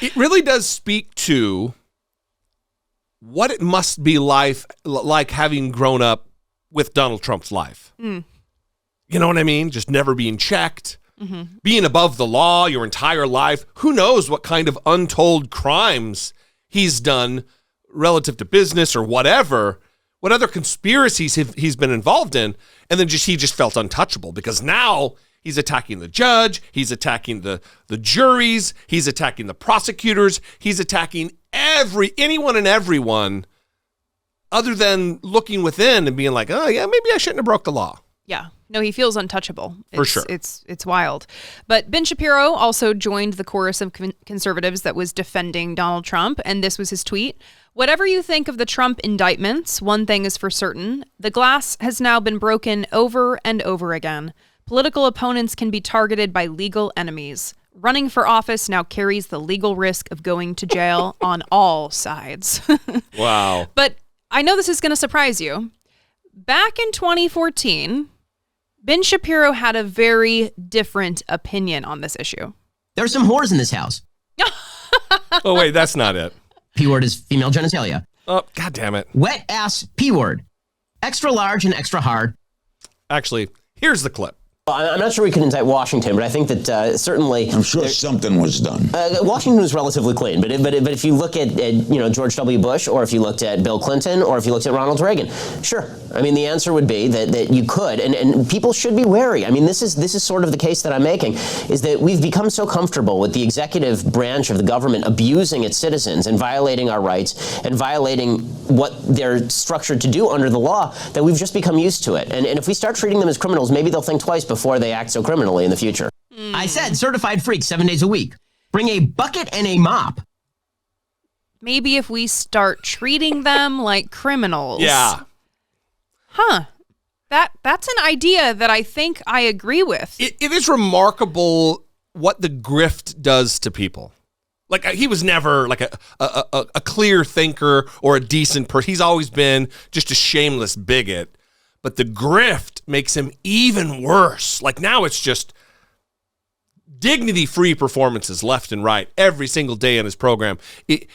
It really does speak to what it must be like having grown up with Donald Trump's life. You know what I mean? Just never being checked, being above the law your entire life. Who knows what kind of untold crimes he's done relative to business or whatever, what other conspiracies he's been involved in. And then he just felt untouchable because now he's attacking the judge, he's attacking the juries, he's attacking the prosecutors, he's attacking anyone and everyone other than looking within and being like, oh yeah, maybe I shouldn't have broke the law. Yeah. No, he feels untouchable. For sure. It's wild. But Ben Shapiro also joined the chorus of conservatives that was defending Donald Trump, and this was his tweet. Whatever you think of the Trump indictments, one thing is for certain. The glass has now been broken over and over again. Political opponents can be targeted by legal enemies. Running for office now carries the legal risk of going to jail on all sides. Wow. But I know this is going to surprise you. Back in 2014, Ben Shapiro had a very different opinion on this issue. There's some whores in this house. Oh, wait, that's not it. P word is female genitalia. Oh, God damn it. Wet ass P word. Extra large and extra hard. Actually, here's the clip. I'm not sure we can indict Washington, but I think that certainly... I'm sure something was done. Washington was relatively clean, but if you look at George W. Bush, or if you looked at Bill Clinton, or if you looked at Ronald Reagan, sure. I mean, the answer would be that you could, and people should be wary. I mean, this is sort of the case that I'm making, is that we've become so comfortable with the executive branch of the government abusing its citizens and violating our rights and violating what they're structured to do under the law that we've just become used to it. And if we start treating them as criminals, maybe they'll think twice before they act so criminally in the future. I said certified freak 7 days a week. Bring a bucket and a mop. Maybe if we start treating them like criminals. Yeah. Huh. That's an idea that I think I agree with. It is remarkable what the grift does to people. Like, he was never like a clear thinker or a decent person. He's always been just a shameless bigot. But the grift makes him even worse. Like, now it's just dignity-free performances left and right every single day on his program. He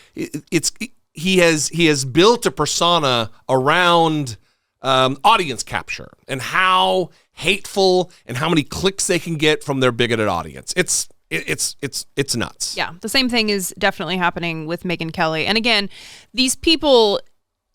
has built a persona around audience capture and how hateful and how many clicks they can get from their bigoted audience. It's nuts. Yeah, the same thing is definitely happening with Megyn Kelly. And again, these people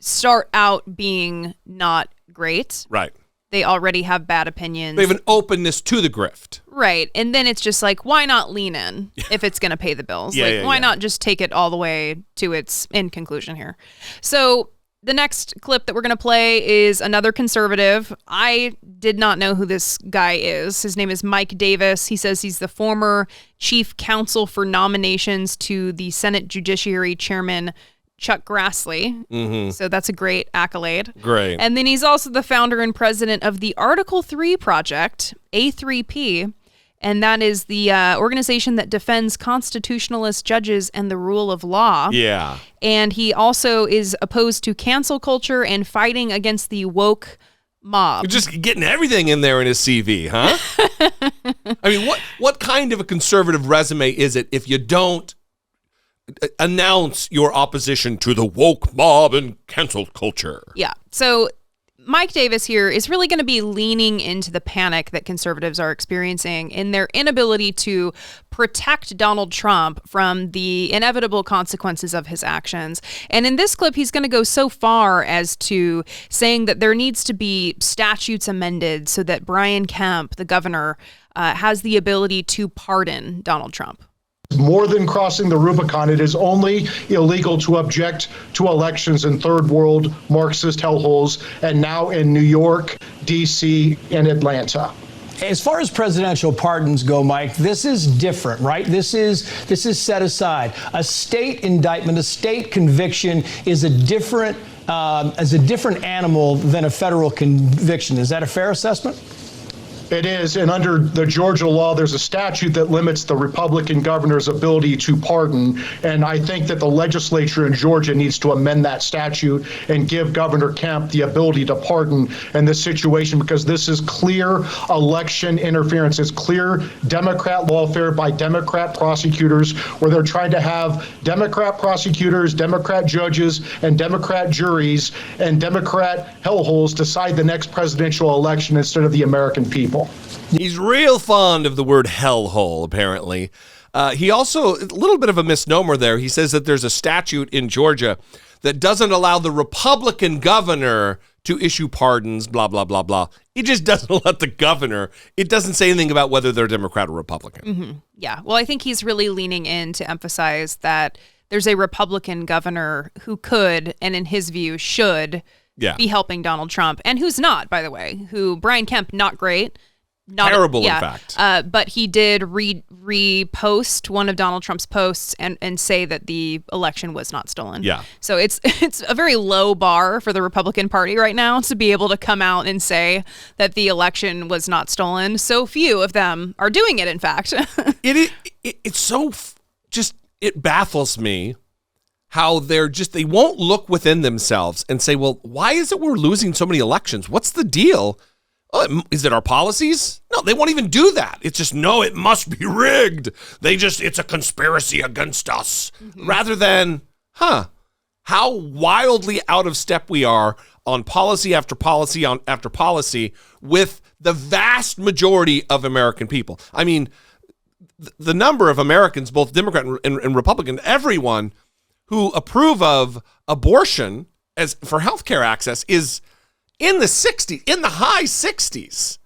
start out being not great. Right. They already have bad opinions. They have an openness to the grift. Right. And then it's just like, why not lean in if it's going to pay the bills? Why not just take it all the way to its end conclusion here? So the next clip that we're going to play is another conservative. I did not know who this guy is. His name is Mike Davis. He says he's the former chief counsel for nominations to the Senate Judiciary Chairman Chuck Grassley. Mm-hmm. So that's a great accolade. Great. And then he's also the founder and president of the Article 3 Project, A3P, and that is the organization that defends constitutionalist judges and the rule of law. Yeah. And he also is opposed to cancel culture and fighting against the woke mob. You're just getting everything in there in his CV, huh? I mean, what kind of a conservative resume is it if you don't announce your opposition to the woke mob and cancel culture? Yeah. So Mike Davis here is really going to be leaning into the panic that conservatives are experiencing in their inability to protect Donald Trump from the inevitable consequences of his actions. And in this clip, he's going to go so far as to saying that there needs to be statutes amended so that Brian Kemp, the governor, has the ability to pardon Donald Trump. More than crossing the Rubicon, it is only illegal to object to elections in third world Marxist hellholes, and now in New York, D.C., and Atlanta. As far as presidential pardons go, Mike, this is different, right? This is set aside. A state indictment, a state conviction is a different animal than a federal conviction. Is that a fair assessment? It is, and under the Georgia law, there's a statute that limits the Republican governor's ability to pardon, and I think that the legislature in Georgia needs to amend that statute and give Governor Kemp the ability to pardon in this situation, because this is clear election interference. It's clear Democrat lawfare by Democrat prosecutors, where they're trying to have Democrat prosecutors, Democrat judges, and Democrat juries and Democrat hellholes decide the next presidential election instead of the American people. He's real fond of the word hellhole, apparently. He also, a little bit of a misnomer there. He says that there's a statute in Georgia that doesn't allow the Republican governor to issue pardons, blah, blah, blah, blah. It just doesn't let the governor. It doesn't say anything about whether they're Democrat or Republican. Mm-hmm. Yeah. Well, I think he's really leaning in to emphasize that there's a Republican governor who could, and in his view, should be helping Donald Trump, and who's not, by the way, who Brian Kemp, not great. Terrible, in fact. But he did repost one of Donald Trump's posts and say that the election was not stolen. Yeah. So it's a very low bar for the Republican Party right now to be able to come out and say that the election was not stolen. So few of them are doing it, in fact. It's so it baffles me how they won't look within themselves and say, well, why is it we're losing so many elections? What's the deal? Oh, is it our policies? No, they won't even do that. It's just, no, it must be rigged. It's a conspiracy against us. Mm-hmm. Rather than, how wildly out of step we are on policy after policy after policy with the vast majority of American people. I mean, the number of Americans, both Democrat and Republican, everyone who approve of abortion as for healthcare access is in the 60s, in the high 60s.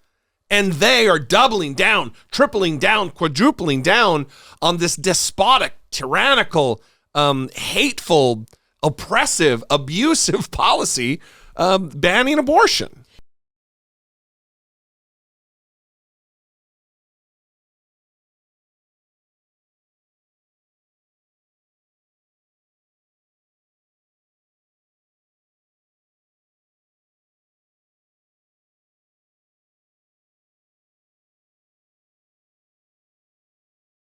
And they are doubling down, tripling down, quadrupling down on this despotic, tyrannical, hateful, oppressive, abusive policy banning abortion.